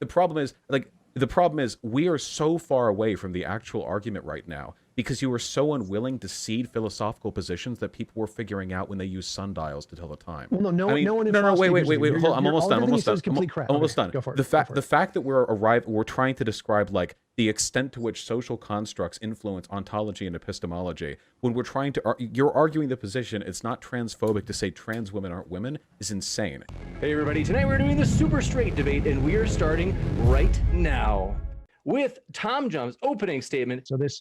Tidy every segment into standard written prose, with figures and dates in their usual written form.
the problem is, like, the problem is we are so far away from the actual argument right now because you were so unwilling to cede philosophical positions that people were figuring out when they use sundials to tell the time. Well, no I mean, one in no, wait, philosophy hold on, I'm almost done. I'm almost done. I'm almost done. Go for it. The fact that we're trying to describe like the extent to which social constructs influence ontology and epistemology, when we're trying to, you're arguing the position it's not transphobic to say trans women aren't women, is insane. Hey everybody, tonight we're doing the super straight debate, and we are starting right now with Tom Jump's opening statement. So this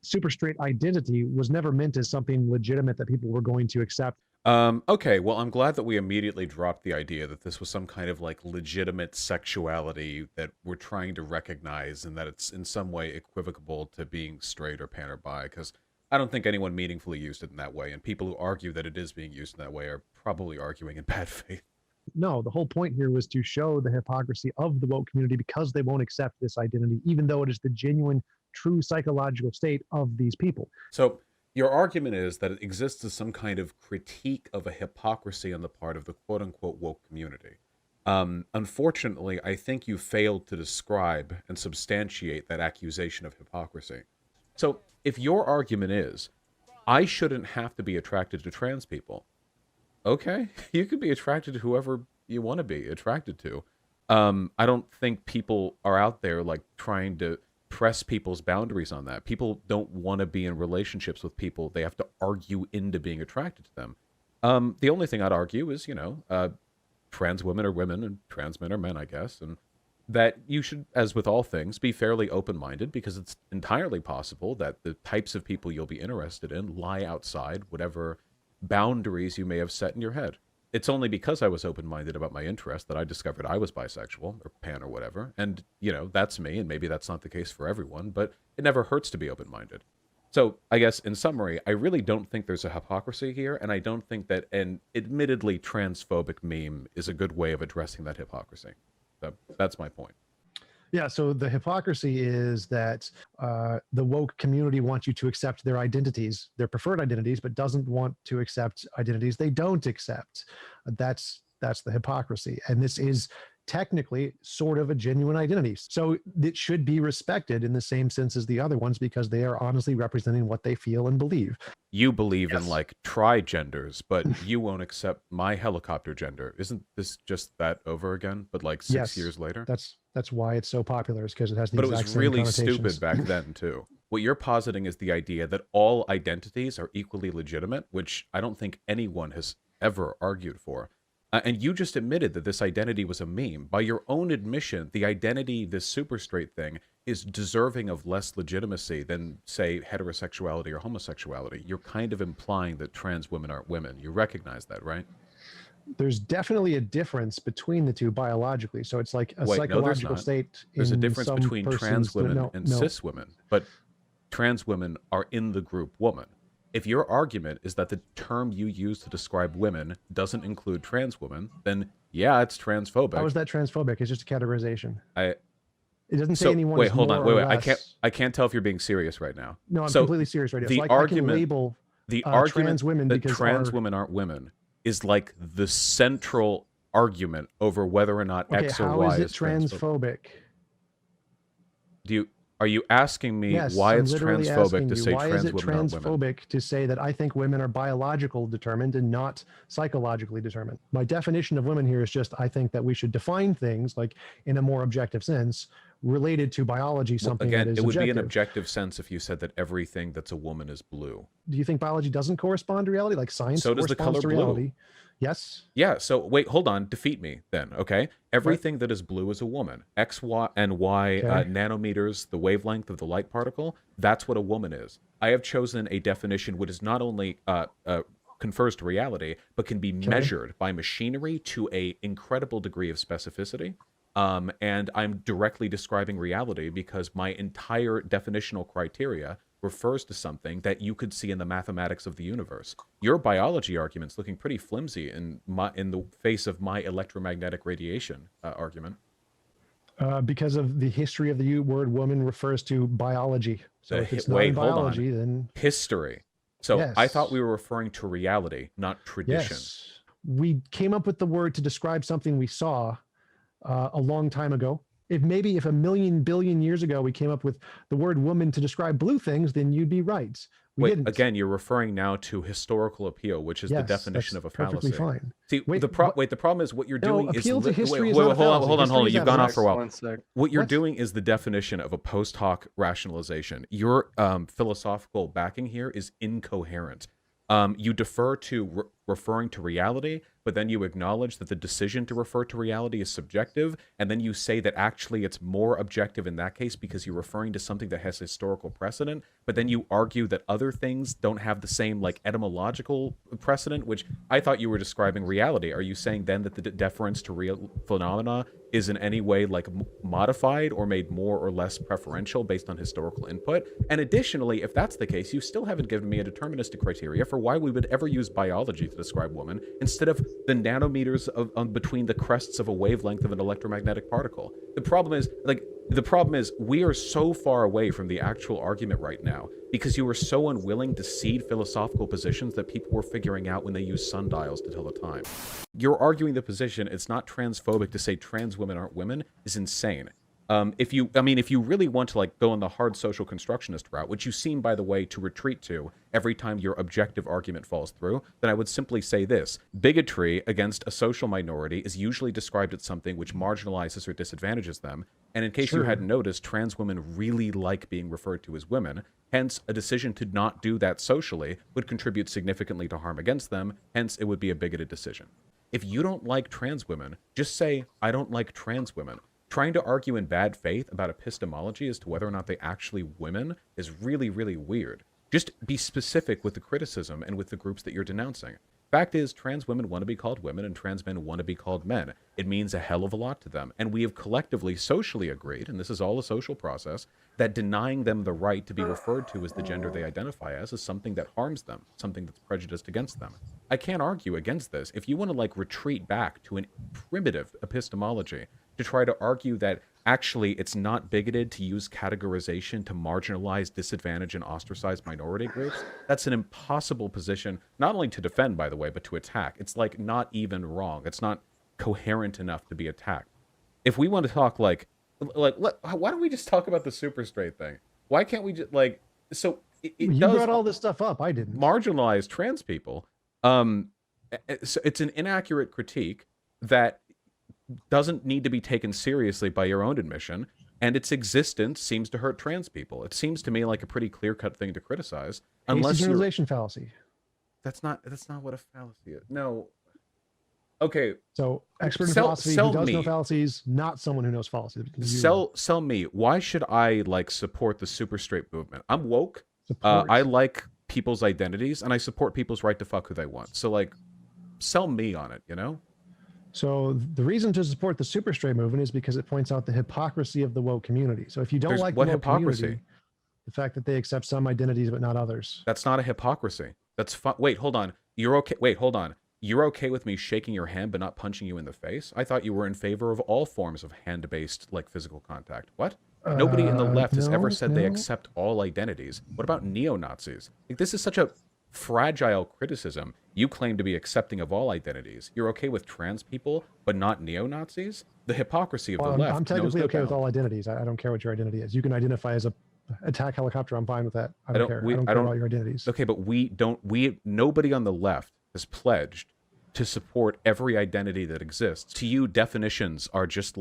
super straight identity was never meant as something legitimate that people were going to accept. Okay, well, I'm glad that we immediately dropped the idea that this was some kind of like legitimate sexuality that we're trying to recognize and that it's in some way equivocable to being straight or pan or bi, because I don't think anyone meaningfully used it in that way, and people who argue that it is being used in that way are probably arguing in bad faith. No, the whole point here was to show the hypocrisy of the woke community because they won't accept this identity, even though it is the genuine, true psychological state of these people. So your argument is that it exists as some kind of critique of a hypocrisy on the part of the quote-unquote woke community. Unfortunately, I think you failed to describe and substantiate that accusation of hypocrisy. So if your argument is, I shouldn't have to be attracted to trans people, okay, you can be attracted to whoever you want to be attracted to. I don't think people are out there like trying to press people's boundaries on that. People don't want to be in relationships with people they have to argue into being attracted to them. The only thing I'd argue is, you know, trans women are women and trans men are men, I guess, and that you should, as with all things, be fairly open-minded because it's entirely possible that the types of people you'll be interested in lie outside whatever boundaries you may have set in your head. It's only because I was open-minded about my interest that I discovered I was bisexual or pan or whatever. And, you know, that's me, and maybe that's not the case for everyone, but it never hurts to be open-minded. So I guess in summary, I really don't think there's a hypocrisy here, and I don't think that an admittedly transphobic meme is a good way of addressing that hypocrisy. So that's my point. Yeah, so the hypocrisy is that the woke community wants you to accept their identities, their preferred identities, but doesn't want to accept identities they don't accept. That's the hypocrisy. And this is technically sort of a genuine identity. So it should be respected in the same sense as the other ones because they are honestly representing what they feel and believe. You believe in like tri-genders, but you won't accept my helicopter gender. Isn't this just that over again, but like 6 years later? That's why it's so popular, is because it has the But it exact was same really connotations. stupid back then too. What you're positing is the idea that all identities are equally legitimate, which I don't think anyone has ever argued for. And you just admitted that this identity was a meme. By your own admission, the identity, this super straight thing, is deserving of less legitimacy than, say, heterosexuality or homosexuality. You're kind of implying that trans women aren't women. You recognize that, right? There's definitely a difference between the two biologically. So it's like a psychological state. There's a difference between trans women and cis women, but trans women are in the group woman. If your argument is that the term you use to describe women doesn't include trans women, then yeah, it's transphobic. How is that transphobic? It's just a categorization. It doesn't say anyone. Wait, hold on. Wait. I can't tell if you're being serious right now. No, I'm completely serious right now. The so argument, I can label argument trans women that because trans women aren't women is like the central argument over whether or not X or Y is transphobic. Are you asking me why it's transphobic to say trans women aren't women? Why is it transphobic to say that I think women are biological determined and not psychologically determined? My definition of women here is just I think that we should define things like in a more objective sense related to biology, something that is it would objective. Be an objective sense if you said that everything that's a woman is blue. Do you think biology doesn't correspond to reality? Like science so does the color to reality? Blue. Yes. Yeah, so wait, hold on. Defeat me then, okay? Everything that is blue is a woman. X, Y, and Y nanometers, the wavelength of the light particle, that's what a woman is. I have chosen a definition which is not only confers to reality, but can be measured by machinery to a incredible degree of specificity. And I'm directly describing reality because my entire definitional criteria refers to something that you could see in the mathematics of the universe. Your biology argument's looking pretty flimsy in the face of my electromagnetic radiation argument. Because of the history of the word woman refers to biology. So if it's not biology, then... History. So I thought we were referring to reality, not tradition. Yes. We came up with the word to describe something we saw a long time ago. If a million billion years ago we came up with the word woman to describe blue things, then you'd be right. We didn't. Again, you're referring now to historical appeal, which is the definition of a fallacy. Perfectly fine. See, the problem is what you're doing is... appeal to history is hold not a fallacy. on, you've gone off for a while. 1 sec. What you're doing is the definition of a post hoc rationalization. Your philosophical backing here is incoherent. You defer to referring to reality, but then you acknowledge that the decision to refer to reality is subjective, and then you say that actually it's more objective in that case because you're referring to something that has historical precedent, but then you argue that other things don't have the same like etymological precedent, which I thought you were describing reality. Are you saying then that the deference to real phenomena is in any way like modified or made more or less preferential based on historical input? And additionally, if that's the case, you still haven't given me a deterministic criteria for why we would ever use biology to describe woman instead of the nanometers between the crests of a wavelength of an electromagnetic particle. The problem is we are so far away from the actual argument right now because you were so unwilling to cede philosophical positions that people were figuring out when they use sundials to tell the time. You're arguing the position it's not transphobic to say trans women aren't women is insane. If you really want to like go on the hard social constructionist route, which you seem, by the way, to retreat to every time your objective argument falls through, then I would simply say this. Bigotry against a social minority is usually described as something which marginalizes or disadvantages them. And in case you hadn't noticed, trans women really like being referred to as women. Hence, a decision to not do that socially would contribute significantly to harm against them. Hence, it would be a bigoted decision. If you don't like trans women, just say, I don't like trans women. Trying to argue in bad faith about epistemology as to whether or not they actually women is really, really weird. Just be specific with the criticism and with the groups that you're denouncing. Fact is, trans women want to be called women and trans men want to be called men. It means a hell of a lot to them. And we have collectively socially agreed, and this is all a social process, that denying them the right to be referred to as the gender they identify as is something that harms them, something that's prejudiced against them. I can't argue against this. If you want to like retreat back to an primitive epistemology to try to argue that actually it's not bigoted to use categorization to marginalize, disadvantage, and ostracize minority groups, that's an impossible position, not only to defend, by the way, but to attack. It's like not even wrong. It's not coherent enough to be attacked. If we want to talk why don't we just talk about the super straight thing? Why can't we just so you brought all this stuff up. I didn't. Marginalize trans people. So it's an inaccurate critique that doesn't need to be taken seriously by your own admission, and its existence seems to hurt trans people. It seems to me like a pretty clear-cut thing to criticize. Unless generalization fallacy. That's not what a fallacy is. No. Okay. So expert in philosophy who does know fallacies, not someone who knows fallacies. Sell me. Why should I support the super straight movement? I'm woke. I like people's identities, and I support people's right to fuck who they want. So sell me on it, you know? So the reason to support the super straight movement is because it points out the hypocrisy of the woke community. So if you don't like the woke community, the fact that they accept some identities but not others. That's not a hypocrisy. That's fun. Wait, hold on. You're okay. Wait, hold on. You're okay with me shaking your hand but not punching you in the face? I thought you were in favor of all forms of hand-based physical contact. What? Nobody in the left has ever said they accept all identities. What about neo-Nazis? This is such a fragile criticism. You claim to be accepting of all identities. You're okay with trans people, but not neo-Nazis? The hypocrisy of the left. I'm technically okay with all identities. I don't care what your identity is. You can identify as a attack helicopter. I'm fine with that. I don't care. I don't care about your identities. Okay, but nobody on the left has pledged to support every identity that exists. To you, definitions are just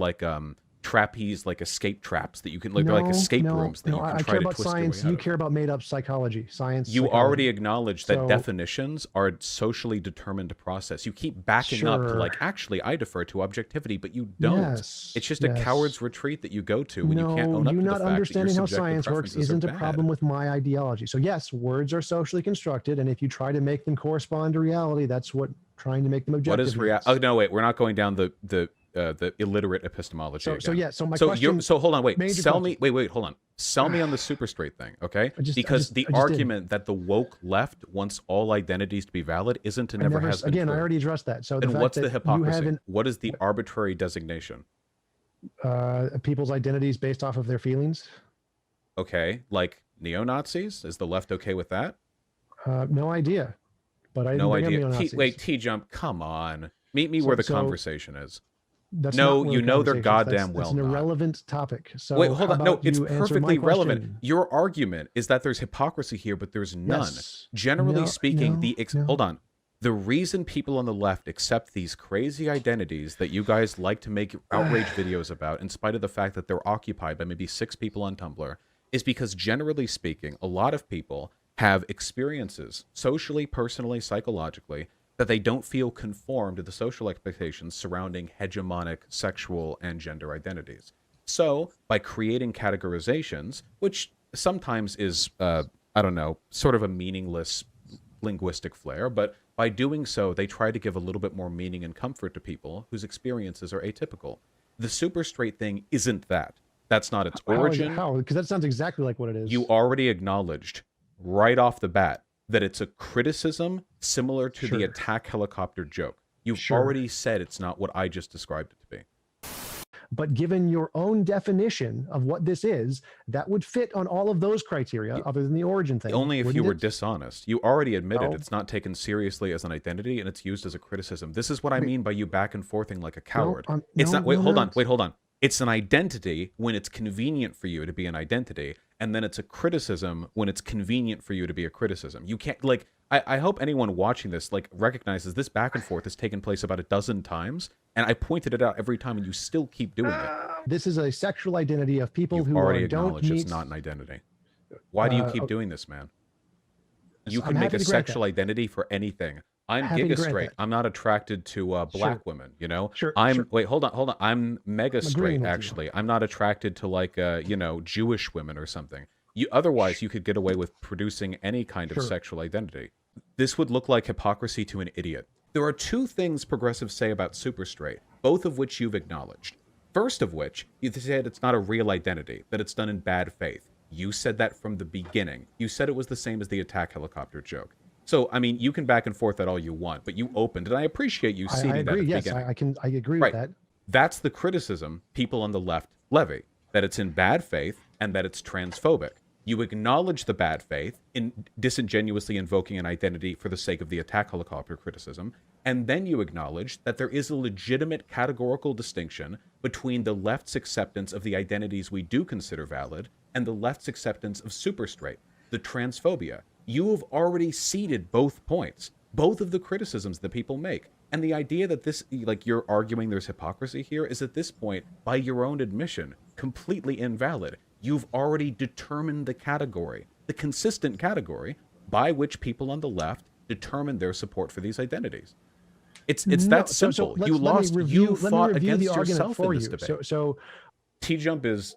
trapeze, escape traps that you can they're like escape rooms that you can try to twist your way out of. I care about science. You care about made up psychology. Science. You already acknowledged that definitions are a socially determined process. You keep backing up to actually I defer to objectivity, but you don't. Yes, it's just a coward's retreat that you go to when you can't own up to the fact that your subjective preferences are bad. You not understanding how science works isn't a problem with my ideology. So yes, words are socially constructed, and if you try to make them correspond to reality, that's what trying to make them objective. What is reality? Oh no, wait, we're not going down the illiterate epistemology. So my question. So hold on, wait. Hold on. Sell me on the super straight thing, okay? Because the argument that the woke left wants all identities to be valid isn't and never has been. Again, I already addressed that. So and what's the hypocrisy? What is the arbitrary designation? People's identities based off of their feelings. Okay, like neo-Nazis? Is the left okay with that? No idea. But I no idea. T-Jump, come on. Meet me where the conversation is. That's No, not where you the know they're conversation's- goddamn that's well an not. irrelevant topic. So Wait, hold how on. No, about it's you answer perfectly my relevant. question? Your argument is that there's hypocrisy here, but there's none. Yes. Generally No, speaking, no. hold on. The reason people on the left accept these crazy identities that you guys like to make outrage videos about, in spite of the fact that they're occupied by maybe 6 people on Tumblr, is because generally speaking, a lot of people have experiences, socially, personally, psychologically, that they don't feel conform to the social expectations surrounding hegemonic sexual and gender identities. So, by creating categorizations, which sometimes is, I don't know, sort of a meaningless linguistic flair, but by doing so, they try to give a little bit more meaning and comfort to people whose experiences are atypical. The super straight thing isn't that. That's not its origin. How? Because that sounds exactly like what it is. You already acknowledged right off the bat that it's a criticism similar to the Sure. attack helicopter joke. You've Sure. already said it's not what I just described it to be. But given your own definition of what this is, that would fit on all of those criteria other than the origin thing. Only if you wouldn't were it? dishonest. You already admitted No. it's not taken seriously as an identity and it's used as a criticism. This is what I mean by you back and forthing like a coward. It's no, not, wait, no, hold no. on, wait, hold on. It's an identity when it's convenient for you to be an identity, and then it's a criticism when it's convenient for you to be a criticism. You can't, like, I hope anyone watching this, like, recognizes this back and forth has taken place about a dozen times, and I pointed it out every time, and you still keep doing it. This is a sexual identity of people You've who already don't acknowledged meet. it's not an identity. Why do you keep doing this, man? You I'm could make happy a to grant sexual identity for anything. I'm Happy to giga grant straight. that. I'm not attracted to black Sure. women, you know? Sure, I'm sure. wait, hold on. I'm mega agreeing straight, with you. actually. I'm not attracted to like Jewish women or something. Otherwise you could get away with producing any kind of Sure. sexual identity. This would look like hypocrisy to an idiot. There are 2 things progressives say about super straight, both of which you've acknowledged. First of which, you said it's not a real identity, that it's done in bad faith. You said that from the beginning. You said it was the same as the attack helicopter joke. So, I mean, you can back and forth that all you want, but you opened, and I appreciate you I seeing that agree. at the Yes, beginning. I agree Right. with that. That's the criticism people on the left levy, that it's in bad faith and that it's transphobic. You acknowledge the bad faith in disingenuously invoking an identity for the sake of the attack helicopter criticism, and then you acknowledge that there is a legitimate categorical distinction between the left's acceptance of the identities we do consider valid and the left's acceptance of super straight, the transphobia. You have already ceded both points, both of the criticisms that people make. And the idea that this, like, you're arguing there's hypocrisy here is at this point, by your own admission, completely invalid. You've already determined the category, the consistent category, by which people on the left determine their support for these identities. It's that simple. You lost. You fought against yourself in this debate. So Tjump is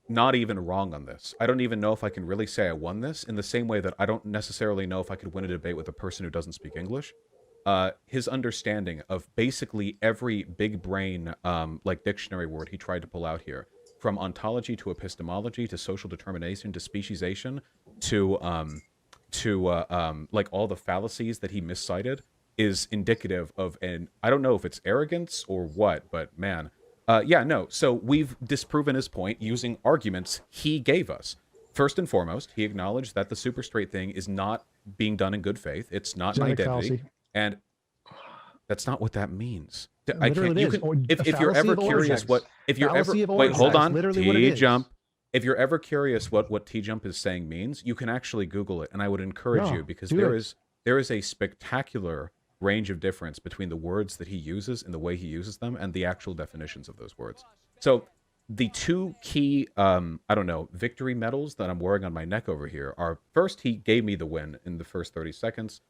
not even wrong on this. I don't even know if I can really say I won this, in the same way that I don't necessarily know if I could win a debate with a person who doesn't speak English. His understanding of basically every big brain like dictionary word he tried to pull out here, from ontology to epistemology to social determination to speciesation to like all the fallacies that he miscited, is indicative of an, I don't know if it's arrogance or what, but man, yeah, no. So we've disproven his point using arguments he gave us. First and foremost, he acknowledged that the super straight thing is not being done in good faith. It's not an Genetic identity. fallacy. And that's not what that means. Literally it is. Or If a you're fallacy ever of curious origins. what, if you're ever, Fallacy of wait, hold origins. on, Literally what it is. Tjump. If you're ever curious what Tjump is saying means, you can actually Google it, and I would encourage you, because do there is a spectacular range of difference between the words that he uses and the way he uses them and the actual definitions of those words. So the 2 key, I don't know, victory medals that I'm wearing on my neck over here are, first, he gave me the win in the first 30 seconds.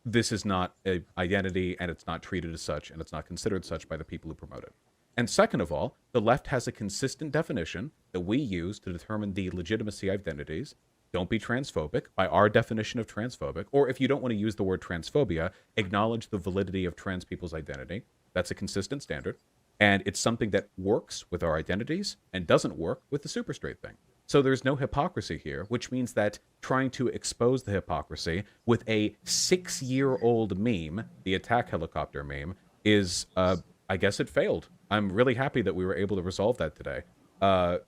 This is not an identity, and it's not treated as such, and it's not considered such by the people who promote it. And second of all, the left has a consistent definition that we use to determine the legitimacy of identities. Don't be transphobic by our definition of transphobic, or if you don't want to use the word transphobia, acknowledge the validity of trans people's identity. That's a consistent standard. And it's something that works with our identities and doesn't work with the super straight thing. So there's no hypocrisy here, which means that trying to expose the hypocrisy with a 6-year-old meme, the attack helicopter meme, is, I guess it failed. I'm really happy that we were able to resolve that today.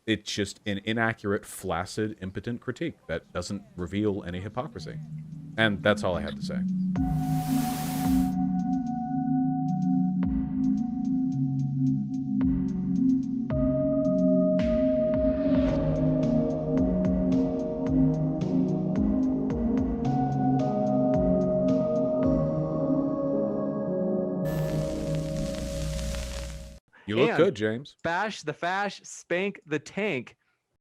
It's just an inaccurate, flaccid, impotent critique that doesn't reveal any hypocrisy. And that's all I had to say. You look And good, James. Bash the Fash, Spank the Tank.